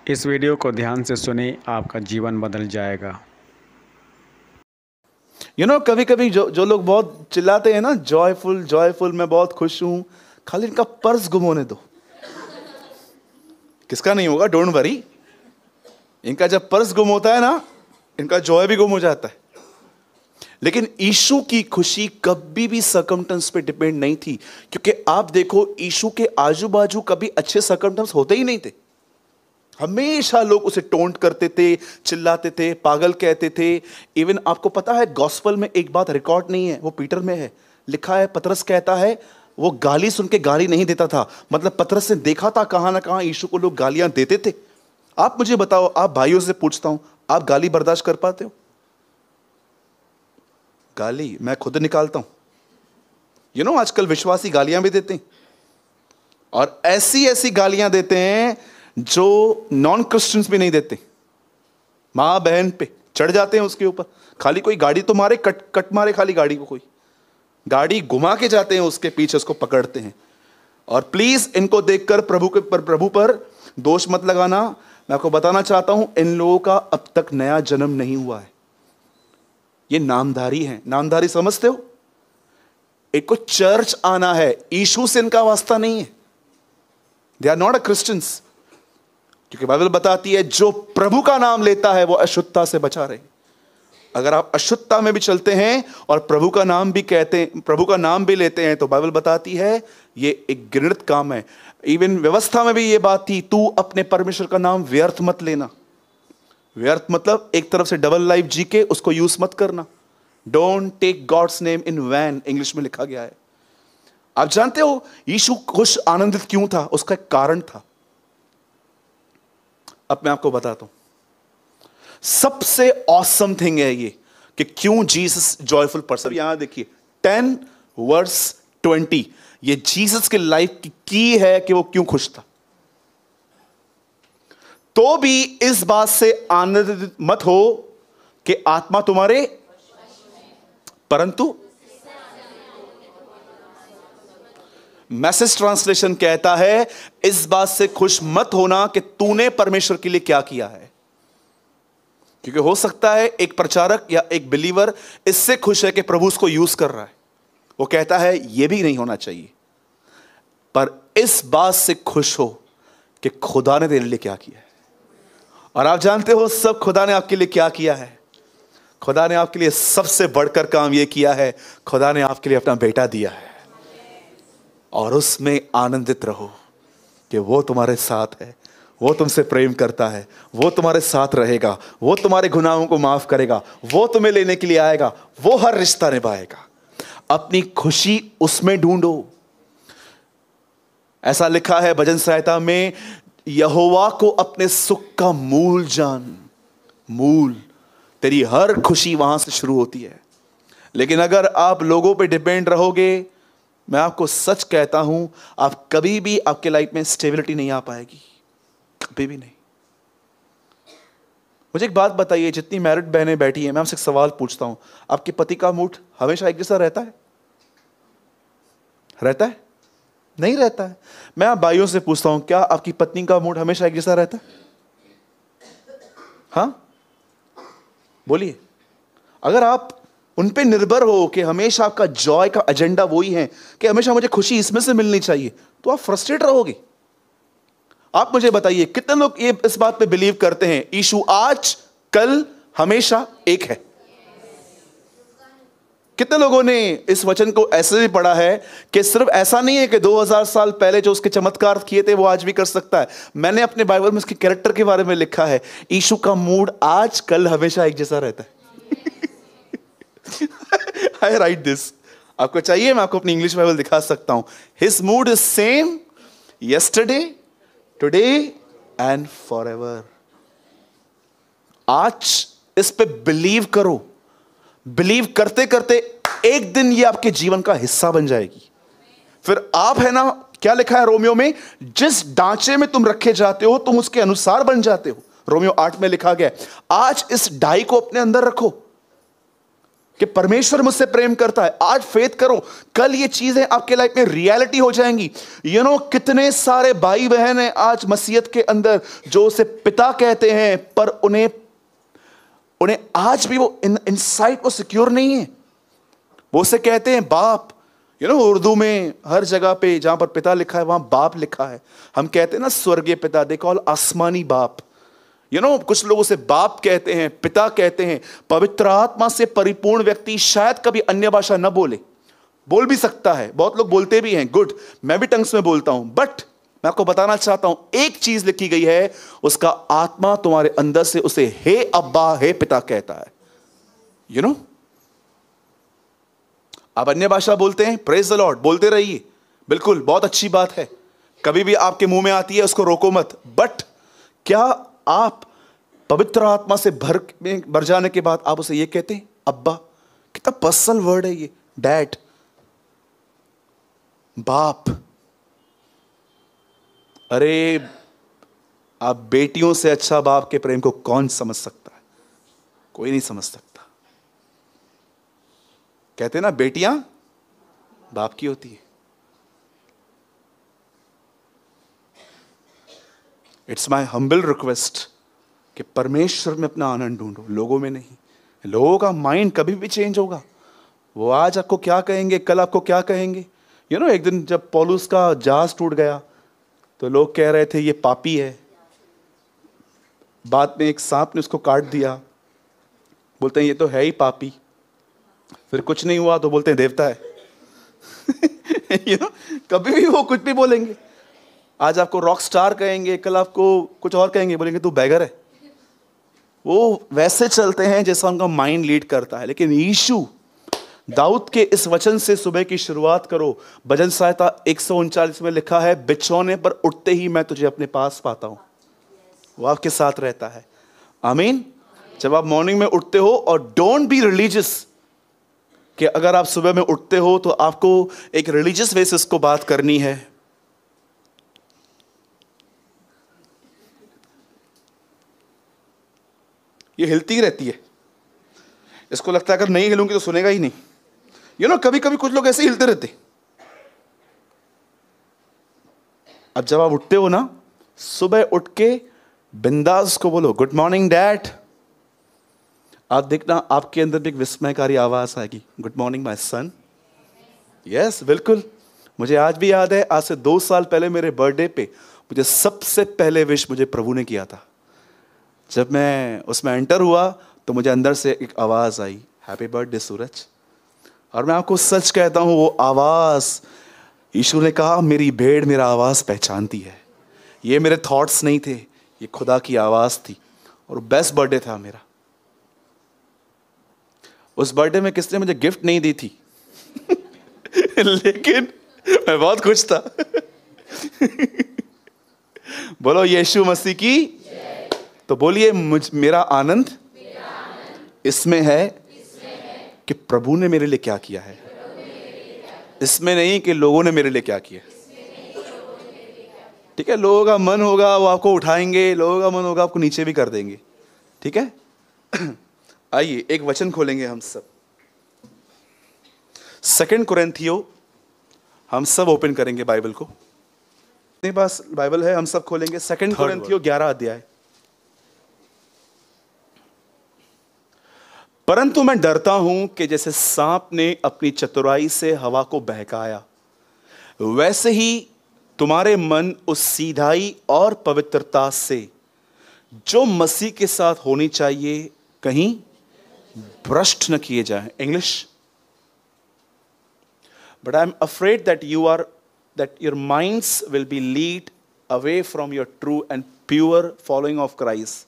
इस वीडियो को ध्यान से सुने, आपका जीवन बदल जाएगा। कभी कभी जो लोग बहुत चिल्लाते हैं ना, जॉयफुल जॉयफुल, मैं बहुत खुश हूं, खाली इनका पर्स गुम होने दो। किसका नहीं होगा, डोंट वरी। इनका जब पर्स गुम होता है ना, इनका जॉय भी गुम हो जाता है। लेकिन यीशु की खुशी कभी भी सर्कमस्टेंस पे डिपेंड नहीं थी, क्योंकि आप देखो यीशु के आजू बाजू कभी अच्छे सर्कमस्टेंस होते ही नहीं थे। हमेशा लोग उसे टोंट करते थे, चिल्लाते थे, पागल कहते थे। इवन आपको पता है, गॉस्पेल में एक बात रिकॉर्ड नहीं है, वो पीटर में है, लिखा है, पतरस कहता है वो गाली सुन के गाली नहीं देता था। मतलब पतरस ने देखा था कहां ना कहां यीशु को लोग गालियां देते थे। आप मुझे बताओ, आप भाइयों से पूछता हूं, आप गाली बर्दाश्त कर पाते हो? गाली मैं खुद निकालता हूं। आजकल विश्वासी गालियां भी देते हैं, और ऐसी ऐसी गालियां देते हैं जो नॉन क्रिश्चियंस भी नहीं देते। मां बहन पे चढ़ जाते हैं उसके ऊपर। खाली कोई गाड़ी तो मारे, कट मारे, खाली गाड़ी को कोई गाड़ी घुमा के जाते हैं उसके पीछे, उसको पकड़ते हैं। और प्लीज इनको देखकर प्रभु पर दोष मत लगाना। मैं आपको बताना चाहता हूं, इन लोगों का अब तक नया जन्म नहीं हुआ है। ये नामधारी हैं। नामधारी समझते हो? एक को चर्च आना है, यीशु से इनका वास्ता नहीं है। They are not a Christians. क्योंकि बाइबल बताती है जो प्रभु का नाम लेता है वो अशुद्धता से बचा रहे। अगर आप अशुद्धता में भी चलते हैं और प्रभु का नाम भी कहते हैं, प्रभु का नाम भी लेते हैं, तो बाइबल बताती है ये एक घृणित काम है। इवन व्यवस्था में भी ये बात थी, तू अपने परमेश्वर का नाम व्यर्थ मत लेना। व्यर्थ मतलब एक तरफ से डबल लाइफ जी के उसको यूज मत करना। Don't take God's name in vain, English में लिखा गया है। आप जानते हो यीशु खुश आनंदित क्यों था? उसका एक कारण था। अब मैं आपको बताता हूं, सबसे ऑसम थिंग है ये कि क्यों जीसस जॉयफुल पर्सन। यहां देखिए 10 वर्स 20, ये जीसस के लाइफ की है कि वो क्यों खुश था। तो भी इस बात से आनंदित मत हो कि आत्मा तुम्हारे, परंतु मैसेज ट्रांसलेशन कहता है इस बात से खुश मत होना कि तूने परमेश्वर के लिए क्या किया है। क्योंकि हो सकता है एक प्रचारक या एक बिलीवर इससे खुश है कि प्रभु उसको यूज कर रहा है, वो कहता है यह भी नहीं होना चाहिए, पर इस बात से खुश हो कि खुदा ने तेरे लिए क्या किया है। और आप जानते हो सब खुदा ने आपके लिए क्या किया है? खुदा ने आपके लिए सबसे बढ़कर काम यह किया है, खुदा ने आपके लिए अपना बेटा दिया है। और उसमें आनंदित रहो कि वो तुम्हारे साथ है, वो तुमसे प्रेम करता है, वो तुम्हारे साथ रहेगा, वो तुम्हारे गुनाहों को माफ करेगा, वो तुम्हें लेने के लिए आएगा, वो हर रिश्ता निभाएगा। अपनी खुशी उसमें ढूंढो। ऐसा लिखा है भजन संहिता में, यहोवा को अपने सुख का मूल जान। मूल, तेरी हर खुशी वहां से शुरू होती है। लेकिन अगर आप लोगों पे डिपेंड रहोगे, मैं आपको सच कहता हूं, आप कभी भी आपके लाइफ में स्टेबिलिटी नहीं आ पाएगी, कभी भी नहीं। मुझे एक बात बताइए, जितनी मैरिड बहनें बैठी हैं, मैं आपसे एक सवाल पूछता हूं, आपके पति का मूड हमेशा एक जैसा रहता है? रहता है? नहीं रहता है। मैं आप भाइयों से पूछता हूं, क्या आपकी पत्नी का मूड हमेशा एक जैसा रहता है? हां, बोलिए। अगर आप उन पे निर्भर हो कि हमेशा आपका जॉय का एजेंडा वही है कि हमेशा मुझे खुशी इसमें से मिलनी चाहिए, तो आप फ्रस्ट्रेट रहोगे। आप मुझे बताइए, कितने लोग ये इस बात पे बिलीव करते हैं यीशु आज कल हमेशा एक है? कितने लोगों ने इस वचन को ऐसे भी पढ़ा है कि सिर्फ ऐसा नहीं है कि 2000 साल पहले जो उसके चमत्कार किए थे वो आज भी कर सकता है। मैंने अपने बाइबल में उसके कैरेक्टर के बारे में लिखा है, यीशु का मूड आज कल हमेशा एक जैसा रहता है। I write this. आपको चाहिए मैं आपको अपनी इंग्लिश बाइबल दिखा सकता हूं। His mood is same yesterday, today and forever. आज इस पे बिलीव करो। बिलीव करते करते एक दिन ये आपके जीवन का हिस्सा बन जाएगी। फिर आप, है ना, क्या लिखा है रोमियो में, जिस ढांचे में तुम रखे जाते हो तुम उसके अनुसार बन जाते हो। रोमियो 8 में लिखा गया, आज इस डाई को अपने अंदर रखो कि परमेश्वर मुझसे प्रेम करता है। आज फेथ करो, कल ये चीजें आपके लाइफ में रियलिटी हो जाएंगी। कितने सारे भाई बहन हैं आज मसीहत के अंदर जो उसे पिता कहते हैं, पर उन्हें आज भी वो इनसाइट वो सिक्योर नहीं है। वो उसे कहते हैं बाप। उर्दू में हर जगह पे जहां पर पिता लिखा है वहां बाप लिखा है। हम कहते हैं ना स्वर्गीय पिता, दे कॉल आसमानी बाप। कुछ लोग उसे बाप कहते हैं, पिता कहते हैं। पवित्र आत्मा से परिपूर्ण व्यक्ति शायद कभी अन्य भाषा न बोल भी सकता है, बहुत लोग बोलते भी हैं, गुड, मैं भी टंग्स में बोलता हूं। बट मैं आपको बताना चाहता हूं, एक चीज लिखी गई है, उसका आत्मा तुम्हारे अंदर से उसे हे अब्बा, हे पिता कहता है। आप अन्य भाषा बोलते हैं, प्रेज द लॉर्ड, बोलते रहिए, बिल्कुल, बहुत अच्छी बात है। कभी भी आपके मुंह में आती है उसको रोको मत। बट क्या आप पवित्र आत्मा से भर जाने के बाद आप उसे ये कहते हैं अब्बा? कितना पर्सनल वर्ड है ये, डैड, बाप। अरे आप बेटियों से अच्छा बाप के प्रेम को कौन समझ सकता है? कोई नहीं समझ सकता। कहते हैं ना बेटियां बाप की होती है। इट्स माई हम्बल रिक्वेस्ट कि परमेश्वर में अपना आनंद ढूंढो, लोगों में नहीं। लोगों का माइंड कभी भी चेंज होगा। वो आज आपको क्या कहेंगे, कल आपको क्या कहेंगे। एक दिन जब पौलुस का जहाज टूट गया तो लोग कह रहे थे ये पापी है। बाद में एक सांप ने उसको काट दिया, बोलते हैं ये तो है ही पापी। फिर कुछ नहीं हुआ तो बोलते हैं देवता है। कभी भी वो कुछ भी बोलेंगे। आज आपको रॉक स्टार कहेंगे, कल आपको कुछ और कहेंगे, बोलेंगे तू बैगर है। वो वैसे चलते हैं जैसा उनका माइंड लीड करता है। लेकिन यीशु, दाऊद के इस वचन से सुबह की शुरुआत करो। भजन संहिता 139 में लिखा है, बिछौने पर उठते ही मैं तुझे अपने पास पाता हूं। वो आपके साथ रहता है। आमीन। जब आप मॉर्निंग में उठते हो, और डोंट बी रिलीजियस कि अगर आप सुबह में उठते हो तो आपको एक रिलीजियस वे से इसको बात करनी है। ये हिलती ही रहती है, इसको लगता है अगर नहीं हिलूंगी तो सुनेगा ही नहीं। कभी कभी कुछ लोग ऐसे हिलते रहते। अब जब आप उठते हो ना, सुबह उठ के बिंदास को बोलो गुड मॉर्निंग डैड। आप देखना आपके अंदर भी एक विस्मयकारी आवाज आएगी, good morning my son. Yes, बिल्कुल। मुझे आज भी याद है, आज से 2 साल पहले मेरे बर्थडे पे मुझे सबसे पहले विश मुझे प्रभु ने किया था। जब मैं उसमें एंटर हुआ तो मुझे अंदर से एक आवाज आई, हैप्पी बर्थडे सूरज। और मैं आपको सच कहता हूं, वो आवाज, यीशु ने कहा मेरी भेड़ मेरा आवाज पहचानती है। ये मेरे थॉट्स नहीं थे, ये खुदा की आवाज थी। और बेस्ट बर्थडे था मेरा। उस बर्थडे में किसने मुझे गिफ्ट नहीं दी थी। लेकिन मैं बहुत खुश था। बोलो यीशु मसीह की। तो बोलिए मेरा आनंद इसमें है कि प्रभु ने मेरे लिए क्या किया है, इसमें नहीं कि लोगों ने मेरे लिए क्या किया। ठीक है, लोगों का मन होगा वो आपको उठाएंगे, लोगों का मन होगा आपको नीचे भी कर देंगे। ठीक है। आइए एक वचन खोलेंगे हम सब, 2 कुरिन्थियों। हम सब ओपन करेंगे बाइबल को। मेरे पास बाइबल है, हम सब खोलेंगे 2 कुरिन्थियों 11 अध्याय। परंतु मैं डरता हूं कि जैसे सांप ने अपनी चतुराई से हवा को बहकाया, वैसे ही तुम्हारे मन उस सीधाई और पवित्रता से जो मसीह के साथ होनी चाहिए कहीं भ्रष्ट न किए जाएं। English, but I am afraid that your minds will be lead away from your true and pure following of Christ.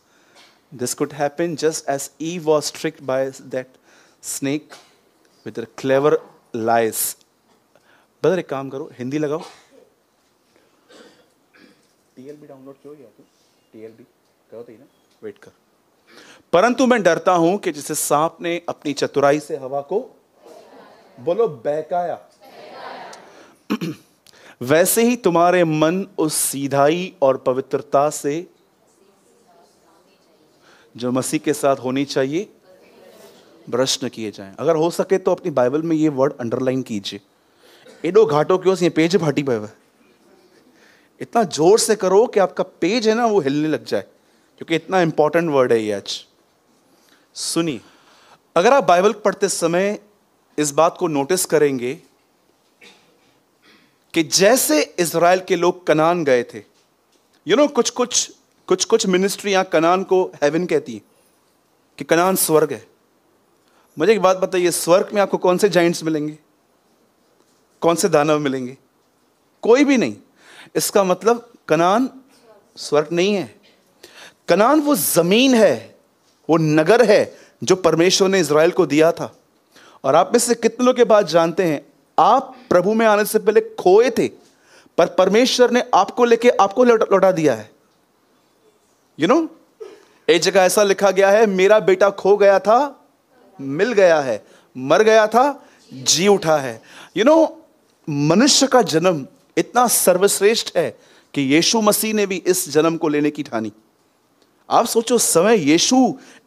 This could happen just as Eve was tricked by that snake with their clever lies. Brother एक काम करो, हिंदी लगाओ। TLB download क्यों किया तू? TLB करो तो ही ना, वेट कर। परंतु मैं डरता हूं कि जैसे सांप ने अपनी चतुराई से हवा को, बोलो बहकाया, वैसे ही तुम्हारे मन उस सीधाई और पवित्रता से जो मसीह के साथ होनी चाहिए भ्रष्ट न किए जाएं। अगर हो सके तो अपनी बाइबल में ये वर्ड अंडरलाइन कीजिए। एडो घाटो क्यों ये पेज फाटी पे हुआ, इतना जोर से करो कि आपका पेज है ना वो हिलने लग जाए, क्योंकि इतना इंपॉर्टेंट वर्ड है ये आज। सुनिए, अगर आप बाइबल पढ़ते समय इस बात को नोटिस करेंगे कि जैसे इज़राइल के लोग कनान गए थे, कुछ कुछ मिनिस्ट्रियां कनान को हेवन कहती हैं कि कनान स्वर्ग है। मुझे एक बात बताइए, स्वर्ग में आपको कौन से जाइंट्स मिलेंगे, कौन से दानव मिलेंगे? कोई भी नहीं। इसका मतलब कनान स्वर्ग नहीं है। कनान वो जमीन है, वो नगर है जो परमेश्वर ने इज़राइल को दिया था। और आप में से कितने लोग के बात जानते हैं, आप प्रभु में आने से पहले खोए थे, पर परमेश्वर ने आपको लेके आपको लौटा दिया है। एक जगह ऐसा लिखा गया है, मेरा बेटा खो गया था, मिल गया है, मर गया था, जी उठा है। मनुष्य का जन्म इतना सर्वश्रेष्ठ है कि यीशु मसीह ने भी इस जन्म को लेने की ठानी। आप सोचो, समय यीशु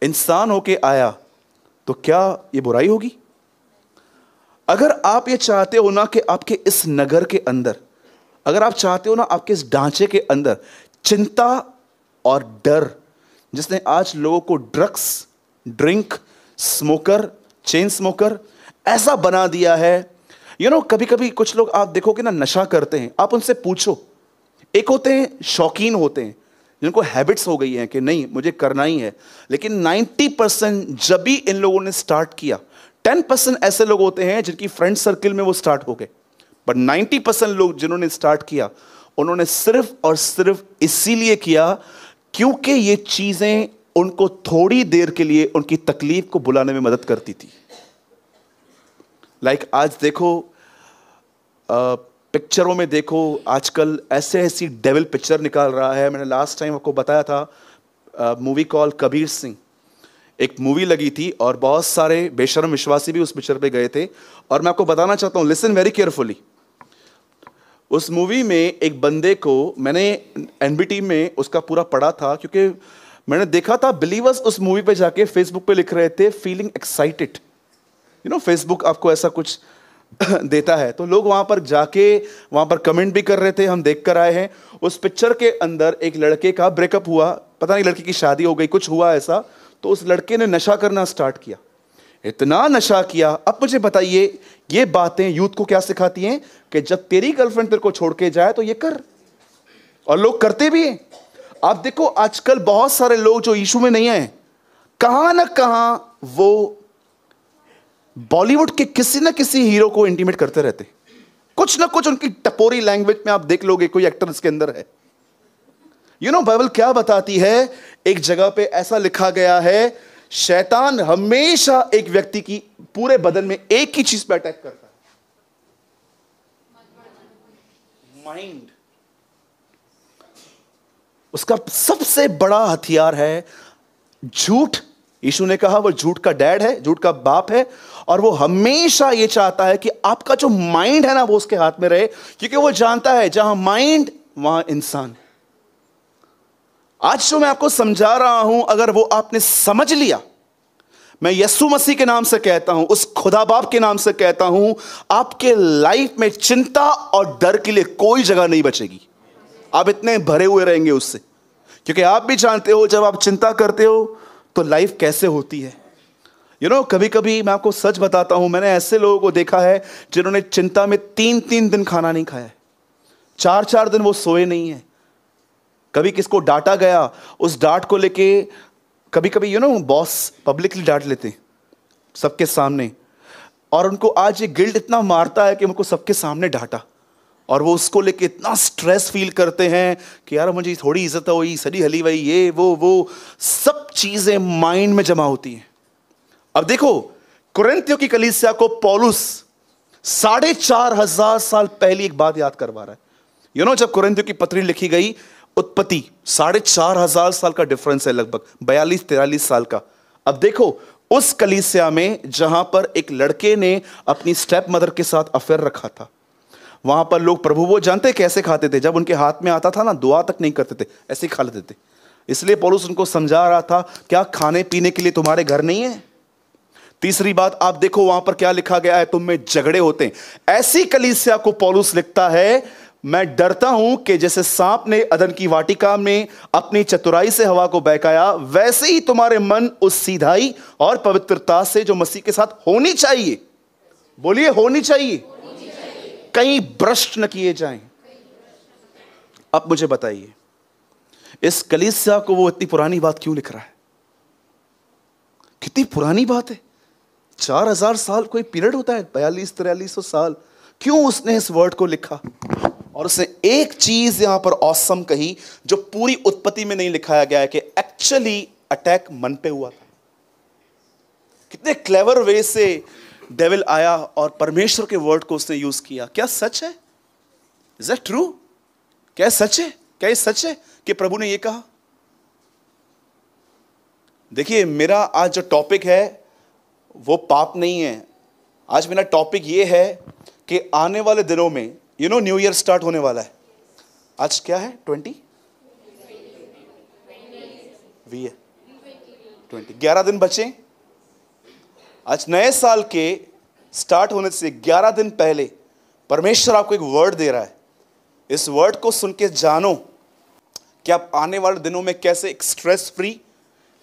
इंसान होके आया तो क्या ये बुराई होगी? अगर आप ये चाहते हो ना कि आपके इस नगर के अंदर, अगर आप चाहते हो ना आपके इस ढांचे के अंदर चिंता और डर, जिसने आज लोगों को drugs, drink, smoker, chain smoker ऐसा बना दिया है। कभी कभी कुछ लोग आप देखोगे ना नशा करते हैं, आप उनसे पूछो, एक होते हैं शौकीन होते हैं जिनको हैबिट्स हो गई हैं कि नहीं मुझे करना ही है, लेकिन 90% जब भी इन लोगों ने स्टार्ट किया, 10% ऐसे लोग होते हैं जिनकी फ्रेंड सर्किल में वो स्टार्ट हो गए, पर 90% लोग जिन्होंने स्टार्ट किया उन्होंने सिर्फ और सिर्फ इसीलिए किया क्योंकि ये चीजें उनको थोड़ी देर के लिए उनकी तकलीफ को बुलाने में मदद करती थी। लाइक आज देखो, पिक्चरों में देखो, आजकल ऐसी डेविल पिक्चर निकाल रहा है। मैंने लास्ट टाइम आपको बताया था मूवी कॉल कबीर सिंह, एक मूवी लगी थी और बहुत सारे बेशर्म विश्वासी भी उस पिक्चर पे गए थे। और मैं आपको बताना चाहता हूं, लिसन वेरी केयरफुली, उस मूवी में एक बंदे को, मैंने एनबीटी में उसका पूरा पढ़ा था क्योंकि मैंने देखा था बिलीवर्स उस मूवी पे जाके फेसबुक पे लिख रहे थे फीलिंग एक्साइटेड। फेसबुक आपको ऐसा कुछ देता है, तो लोग वहां पर जाके वहां पर कमेंट भी कर रहे थे, हम देख कर आए हैं। उस पिक्चर के अंदर एक लड़के का ब्रेकअप हुआ, पता नहीं लड़की की शादी हो गई, कुछ हुआ ऐसा, तो उस लड़के ने नशा करना स्टार्ट किया, इतना नशा किया। अब मुझे बताइए, ये बातें यूथ को क्या सिखाती हैं कि जब तेरी गर्लफ्रेंड तेरे को छोड़ के जाए तो ये कर, और लोग करते भी हैं। आप देखो आजकल बहुत सारे लोग जो यीशु में नहीं आए, कहां ना कहां वो बॉलीवुड के किसी ना किसी हीरो को इंटीमेट करते रहते, कुछ ना कुछ उनकी टपोरी लैंग्वेज में आप देख लोगे कोई एक्टर इसके अंदर है। बाइबल क्या बताती है, एक जगह पे ऐसा लिखा गया है, शैतान हमेशा एक व्यक्ति की पूरे बदन में एक ही चीज पे अटैक करता है, माइंड। उसका सबसे बड़ा हथियार है झूठ। यीशु ने कहा वो झूठ का डैड है, झूठ का बाप है, और वो हमेशा ये चाहता है कि आपका जो माइंड है ना वो उसके हाथ में रहे, क्योंकि वो जानता है जहां माइंड वहां इंसान। आज जो मैं आपको समझा रहा हूं, अगर वो आपने समझ लिया, मैं यीशु मसीह के नाम से कहता हूं, उस खुदा बाप के नाम से कहता हूं, आपके लाइफ में चिंता और डर के लिए कोई जगह नहीं बचेगी। आप इतने भरे हुए रहेंगे उससे, क्योंकि आप भी जानते हो जब आप चिंता करते हो तो लाइफ कैसे होती है। कभी कभी मैं आपको सच बताता हूं, मैंने ऐसे लोगों को देखा है जिन्होंने चिंता में 3-3 दिन खाना नहीं खाया है, 4-4 दिन वो सोए नहीं है। कभी किसको डांटा गया, उस डांट को लेके कभी कभी बॉस पब्लिकली डांट लेते सबके सामने, और उनको आज ये गिल्ट इतना मारता है कि उनको सबके सामने डांटा, और वो उसको लेके इतना स्ट्रेस फील करते हैं कि यार मुझे थोड़ी इज्जत हुई, सड़ी हली वही, ये वो सब चीजें माइंड में जमा होती हैं। अब देखो, कुरिन्थियों की कलीसिया को पौलुस 4,500 साल पहले एक बात याद करवा रहा है। जब कुरिन्थियों की पत्री लिखी गई, उत्पत्ति 4,500 साल का डिफरेंस है, लगभग 42-43 साल का। अब देखो, उस कलीसिया में जहां पर एक लड़के ने अपनी स्टेप मदर के साथ अफेयर रखा था, वहां पर लोग प्रभु वो जानते कैसे खाते थे, जब उनके हाथ में आता था ना, दुआ तक नहीं करते थे, ऐसे ही खा लेते थे। इसलिए पौलुस उनको समझा रहा था, क्या खाने पीने के लिए तुम्हारे घर नहीं है? तीसरी बात आप देखो वहां पर क्या लिखा गया है, तुम में झगड़े होते हैं। ऐसी कलीसिया को पौलुस लिखता है, मैं डरता हूं कि जैसे सांप ने अदन की वाटिका में अपनी चतुराई से हवा को बहकाया, वैसे ही तुम्हारे मन उस सीधाई और पवित्रता से जो मसीह के साथ होनी चाहिए, बोलिए होनी चाहिए, कहीं भ्रष्ट न किए जाएं। अब मुझे बताइए, इस कलीसिया को वो इतनी पुरानी बात क्यों लिख रहा है? कितनी पुरानी बात है, 4000 साल कोई पीरियड होता है, 4200-4300 साल। क्यों उसने इस वर्ड को लिखा? और उसने एक चीज यहां पर ऑसम कही जो पूरी उत्पत्ति में नहीं लिखाया गया है, कि एक्चुअली अटैक मन पे हुआ था। कितने क्लेवर वे से डेविल आया और परमेश्वर के वर्ड को उसने यूज किया। क्या सच है? Is that true? क्या सच है? क्या ये सच है कि प्रभु ने ये कहा? देखिए, मेरा आज जो टॉपिक है वो पाप नहीं है। आज मेरा टॉपिक ये है कि आने वाले दिनों में न्यू ईयर स्टार्ट होने वाला है। आज क्या है? 20 11 दिन बचे। आज नए साल के स्टार्ट होने से 11 दिन पहले परमेश्वर आपको एक वर्ड दे रहा है। इस वर्ड को सुन के जानो कि आप आने वाले दिनों में कैसे एक स्ट्रेस फ्री,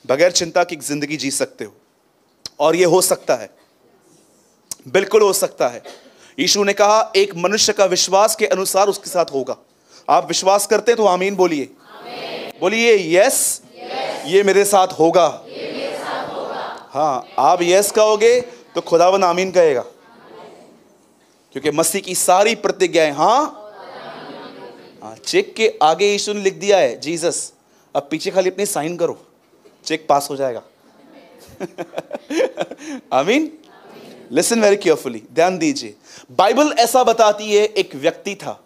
बगैर चिंता की एक जिंदगी जी सकते हो। और यह हो सकता है, बिल्कुल हो सकता है। यीशु ने कहा एक मनुष्य का विश्वास के अनुसार उसके साथ होगा। आप विश्वास करते हैं तो आमीन बोलिए। बोलिए यस, ये मेरे साथ होगा। हाँ, आप यस कहोगे तो खुदावन आमीन कहेगा, क्योंकि मसीह की सारी प्रतिज्ञाएं हाँ। चेक के आगे यीशु ने लिख दिया है जीसस, अब पीछे खाली अपनी साइन करो, चेक पास हो जाएगा। आमीन। लिसन वेरी केयरफुली, ध्यान दीजिए। बाइबल ऐसा बताती है, एक व्यक्ति था,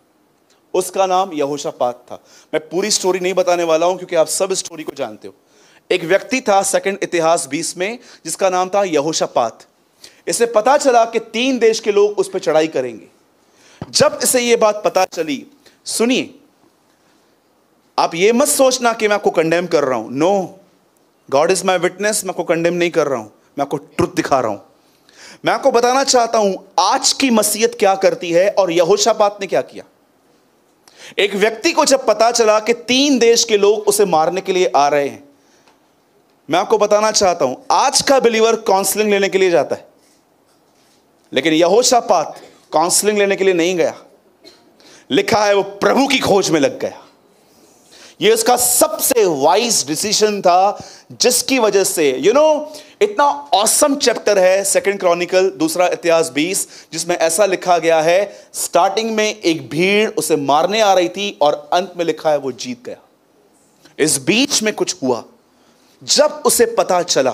उसका नाम यहोशापात था। मैं पूरी स्टोरी नहीं बताने वाला हूं क्योंकि आप सब स्टोरी को जानते हो। एक व्यक्ति था 2 इतिहास 20 में, जिसका नाम था यहोशापात। इसे पता चला कि 3 देश के लोग उस पर चढ़ाई करेंगे। जब इसे यह बात पता चली, सुनिए, आप ये मत सोचना कि मैं आपको कंडेम कर रहा हूं। No, God is my witness, मैं आपको कंडेम नहीं कर रहा हूं, मैं आपको ट्रुथ दिखा रहा हूं। मैं आपको बताना चाहता हूं आज की मसीहत क्या करती है और यहोशापात ने क्या किया। एक व्यक्ति को जब पता चला कि 3 देश के लोग उसे मारने के लिए आ रहे हैं, मैं आपको बताना चाहता हूं आज का बिलीवर काउंसलिंग लेने के लिए जाता है, लेकिन यहोशापात काउंसलिंग लेने के लिए नहीं गया। लिखा है वो प्रभु की खोज में लग गया। ये उसका सबसे वाइज डिसीजन था, जिसकी वजह से इतना ऑसम चैप्टर है 2 क्रॉनिकल 2 इतिहास 20, जिसमें ऐसा लिखा गया है, स्टार्टिंग में एक भीड़ उसे मारने आ रही थी और अंत में लिखा है वो जीत गया। इस बीच में कुछ हुआ। जब उसे पता चला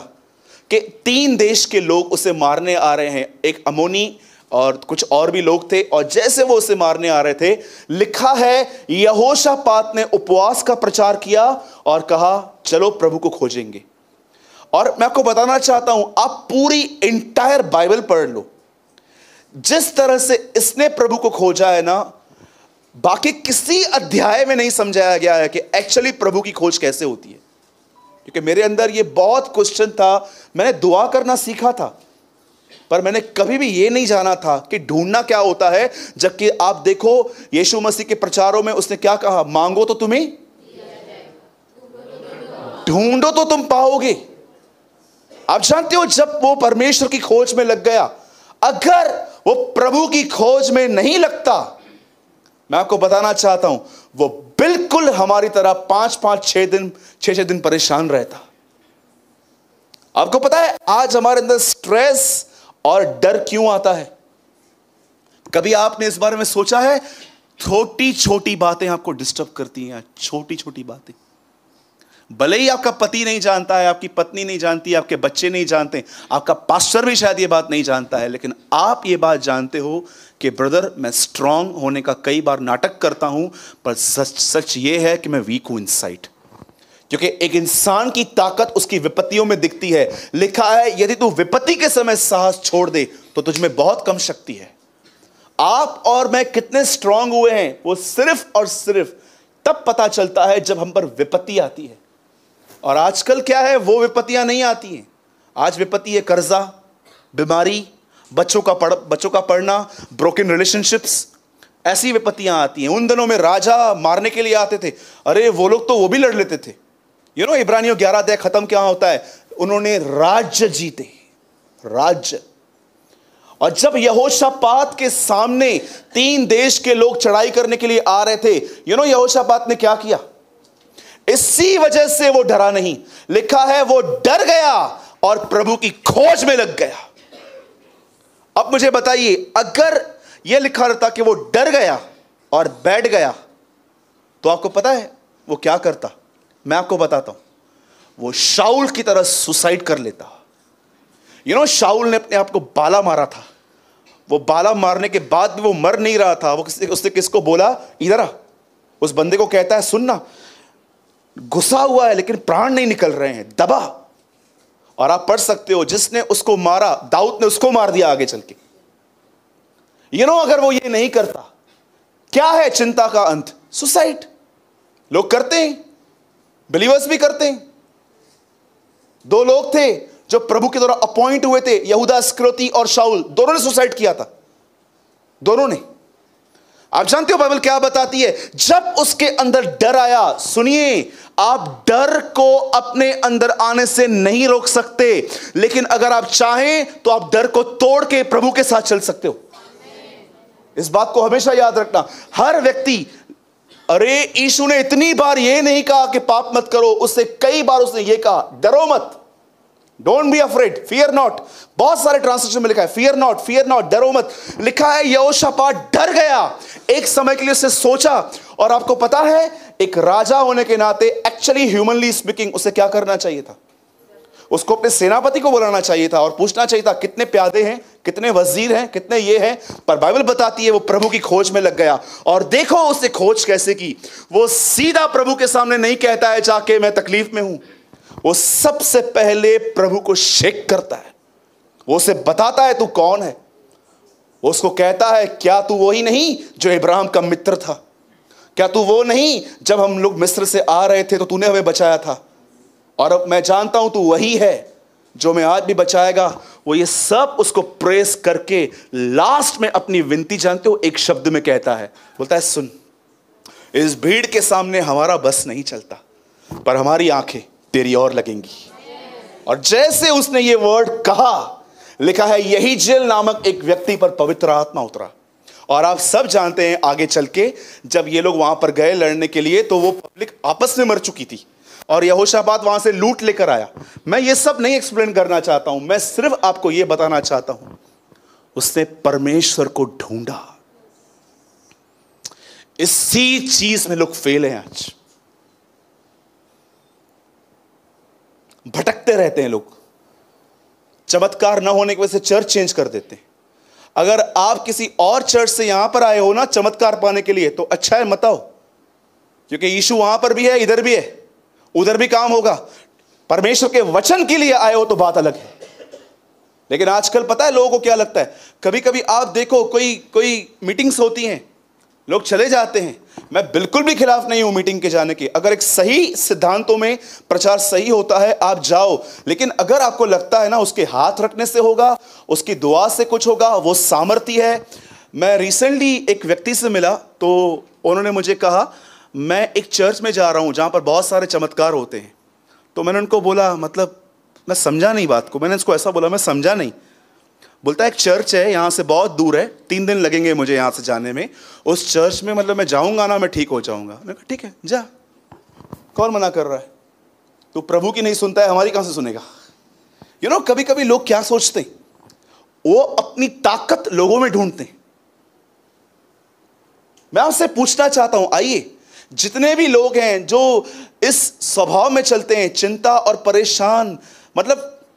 कि 3 देश के लोग उसे मारने आ रहे हैं, एक अमोनी और कुछ और भी लोग थे, और जैसे वो उसे मारने आ रहे थे, लिखा है यहोशापात ने उपवास का प्रचार किया और कहा चलो प्रभु को खोजेंगे। और मैं आपको बताना चाहता हूं, आप पूरी इंटायर बाइबल पढ़ लो, जिस तरह से इसने प्रभु को खोजा है ना, बाकी किसी अध्याय में नहीं समझाया गया है कि एक्चुअली प्रभु की खोज कैसे होती है। क्योंकि मेरे अंदर ये बहुत क्वेश्चन था। मैंने दुआ करना सीखा था, पर मैंने कभी भी ये नहीं जाना था कि ढूंढना क्या होता है। जबकि आप देखो यीशु मसीह के प्रचारों में उसने क्या कहा, मांगो तो तुम्हें, ढूंढो तो तुम पाओगे। आप जानते हो, जब वो परमेश्वर की खोज में लग गया, अगर वो प्रभु की खोज में नहीं लगता, मैं आपको बताना चाहता हूं, वो बिल्कुल हमारी तरह 5-5, 6 दिन परेशान रहता। आपको पता है आज हमारे अंदर स्ट्रेस और डर क्यों आता है? कभी आपने इस बारे में सोचा है? छोटी छोटी बातें आपको डिस्टर्ब करती हैं। छोटी छोटी बातें, भले ही आपका पति नहीं जानता है, आपकी पत्नी नहीं जानती, आपके बच्चे नहीं जानते, आपका पास्टर भी शायद ये बात नहीं जानता है, लेकिन आप ये बात जानते हो कि ब्रदर, मैं स्ट्रांग होने का कई बार नाटक करता हूं, पर सच ये है कि मैं वीक हूं इनसाइड। क्योंकि एक इंसान की ताकत उसकी विपत्तियों में दिखती है। लिखा है यदि तू विपत्ति के समय साहस छोड़ दे तो तुझमें बहुत कम शक्ति है। आप और मैं कितने स्ट्रांग हुए हैं, वो सिर्फ और सिर्फ तब पता चलता है जब हम पर विपत्ति आती है। और आजकल क्या है, वो विपत्तियां नहीं आती हैं। आज विपत्ति है कर्जा, बीमारी, बच्चों का पढ़ना, ब्रोकन रिलेशनशिप्स, ऐसी विपत्तियां आती हैं। उन दिनों में राजा मारने के लिए आते थे, अरे वो लोग तो वो भी लड़ लेते थे। इब्रानियों 11 अध्याय खत्म क्या होता है? उन्होंने राज्य जीते, राज्य। और जब यहोशापात के सामने 3 देश के लोग चढ़ाई करने के लिए आ रहे थे, यहोशापात ने क्या किया? इसी वजह से वो डरा नहीं। लिखा है वो डर गया और प्रभु की खोज में लग गया। अब मुझे बताइए, अगर यह लिखा रहता कि वो डर गया और बैठ गया, तो आपको पता है वो क्या करता? मैं आपको बताता हूं, वो शाऊल की तरह सुसाइड कर लेता। शाऊल ने अपने आप को बाला मारा था। वो बाला मारने के बाद भी वो मर नहीं रहा था। उसने किसको बोला, इधर आ। उस बंदे को कहता है, सुनना, घुसा हुआ है लेकिन प्राण नहीं निकल रहे हैं, दबा। और आप पढ़ सकते हो, जिसने उसको मारा, दाऊद ने उसको मार दिया आगे चल के। अगर वो ये नहीं करता, क्या है चिंता का अंत? सुसाइड। लोग करते हैं, बिलीवर्स भी करते हैं। 2 लोग थे जो प्रभु के द्वारा अपॉइंट हुए थे, यहूदा इस्करियोती और शाऊल, दोनों ने सुसाइड किया था, दोनों ने। आप जानते हो बाइबल क्या बताती है? जब उसके अंदर डर आया, सुनिए, आप डर को अपने अंदर आने से नहीं रोक सकते, लेकिन अगर आप चाहें तो आप डर को तोड़ के प्रभु के साथ चल सकते हो। इस बात को हमेशा याद रखना। हर व्यक्ति, अरे यीशु ने इतनी बार यह नहीं कहा कि पाप मत करो, उससे कई बार उसने यह कहा, डरो मत, don't be afraid, fear not. बहुत सारे ट्रांसलेशन में लिखा है फियर नॉट, फियर नॉट, डरो मत। लिखा है यहोशापात डर गया। एक समय के लिए उसने सोचा। और आपको पता है, एक राजा होने के नाते, एक्चुअली ह्यूमनली स्पीकिंग, उसे क्या करना चाहिए था? उसको अपने सेनापति को बुलाना चाहिए था और पूछना चाहिए था, कितने प्यादे हैं, कितने वजीर हैं, कितने ये हैं। पर बाइबल बताती है वो प्रभु की खोज में लग गया। और देखो उसने खोज कैसे की। वो सीधा प्रभु के सामने नहीं कहता है जाके मैं तकलीफ में हूं। वो सबसे पहले प्रभु को शेक करता है। वो उसे बताता है तू कौन है। वो उसको कहता है, क्या तू वही नहीं जो इब्राहिम का मित्र था? क्या तू वो नहीं जब हम लोग मिस्र से आ रहे थे तो तूने हमें बचाया था? और अब मैं जानता हूं तू वही है जो मैं आज भी बचाएगा। वो ये सब उसको प्रेस करके लास्ट में अपनी विनती, जानते हो, एक शब्द में कहता है, बोलता है, सुन, इस भीड़ के सामने हमारा बस नहीं चलता, पर हमारी आंखें तेरी ओर लगेंगी। और जैसे उसने ये वर्ड कहा, लिखा है यहीजेल नामक एक व्यक्ति पर पवित्र आत्मा उतरा। और आप सब जानते हैं आगे चल के जब ये लोग वहां पर गए लड़ने के लिए, तो वो पब्लिक आपस में मर चुकी थी और यहोशापात वहां से लूट लेकर आया। मैं ये सब नहीं एक्सप्लेन करना चाहता हूं, मैं सिर्फ आपको ये बताना चाहता हूं, उसने परमेश्वर को ढूंढा। इसी चीज में लोग फेल हैं आज। भटकते रहते हैं लोग। चमत्कार न होने की वजह से चर्च चेंज कर देते हैं। अगर आप किसी और चर्च से यहां पर आए हो ना चमत्कार पाने के लिए, तो अच्छा है, मत आओ, क्योंकि यीशु वहां पर भी है, इधर भी है, उधर भी काम होगा। परमेश्वर के वचन के लिए आए हो तो बात अलग है। लेकिन आजकल पता है लोगों को क्या लगता है, कभी कभी आप देखो कोई मीटिंग्स होती हैं, लोग चले जाते हैं। मैं बिल्कुल भी खिलाफ नहीं हूं मीटिंग के जाने के। अगर एक सही सिद्धांतों में प्रचार सही होता है, आप जाओ। लेकिन अगर आपको लगता है ना उसके हाथ रखने से होगा, उसकी दुआ से कुछ होगा, वो सामर्थ्य है। मैं रिसेंटली एक व्यक्ति से मिला, तो उन्होंने मुझे कहा, मैं एक चर्च में जा रहा हूं जहां पर बहुत सारे चमत्कार होते हैं। तो मैंने उनको बोला, मतलब मैं समझा नहीं बात को। मैंने उसको ऐसा बोला, मैं समझा नहीं। बोलता, एक चर्च है यहाँ से बहुत दूर है, 3 दिन लगेंगे मुझे यहाँ से जाने में। उस चर्च में मतलब मैं जाऊँगा ना, मैं ठीक हो जाऊँगा। मैंने कहा ठीक है जा, कौन मना कर रहा है? तू प्रभु की नहीं सुनता है, हमारी कहाँ से सुनेगा? कभी कभी लोग क्या सोचते हैं, वो अपनी ताकत लोगों में ढूंढते हैं। मैं आपसे पूछना चाहता हूं, आइए, जितने भी लोग हैं जो इस स्वभाव में चलते हैं, चिंता और परेशान, मतलब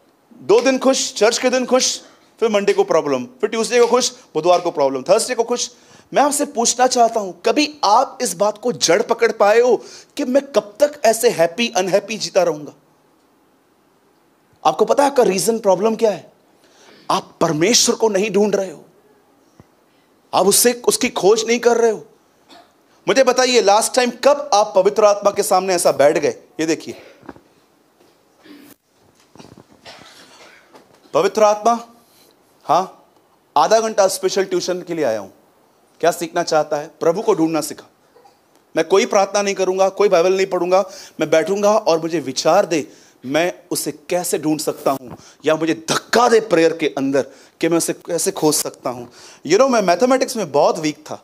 2 दिन खुश, चर्च के दिन खुश, फिर मंडे को प्रॉब्लम, फिर ट्यूसडे को खुश, बुधवार को प्रॉब्लम, थर्सडे को खुश। मैं आपसे पूछना चाहता हूं, कभी आप इस बात को जड़ पकड़ पाए हो कि मैं कब तक ऐसे हैप्पी अनहैप्पी जीता रहूंगा? आपको पता है आपका रीजन, प्रॉब्लम क्या है? आप परमेश्वर को नहीं ढूंढ रहे हो, आप उसकी खोज नहीं कर रहे हो। मुझे बताइए, लास्ट टाइम कब आप पवित्र आत्मा के सामने ऐसा बैठ गए? ये देखिए, पवित्र आत्मा हाँ, आधा घंटा स्पेशल ट्यूशन के लिए आया हूं। क्या सीखना चाहता है? प्रभु को ढूंढना सीखा। मैं कोई प्रार्थना नहीं करूंगा, कोई बाइबल नहीं पढ़ूंगा, मैं बैठूंगा और मुझे विचार दे मैं उसे कैसे ढूंढ सकता हूं, या मुझे धक्का दे प्रेयर के अंदर कि मैं उसे कैसे खोज सकता हूं। मैं मैथमेटिक्स में बहुत वीक था,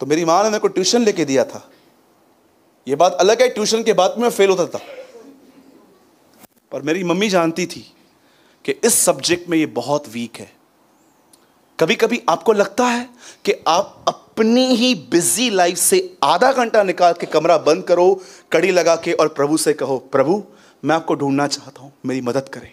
तो मेरी मां ने मेरे को ट्यूशन लेके दिया था। यह बात अलग है, ट्यूशन के बाद में मैं फेल होता था, पर मेरी मम्मी जानती थी कि इस सब्जेक्ट में ये बहुत वीक है। कभी कभी आपको लगता है कि आप अपनी ही बिजी लाइफ से आधा घंटा निकाल के कमरा बंद करो, कड़ी लगा के, और प्रभु से कहो, प्रभु मैं आपको ढूंढना चाहता हूं, मेरी मदद करें।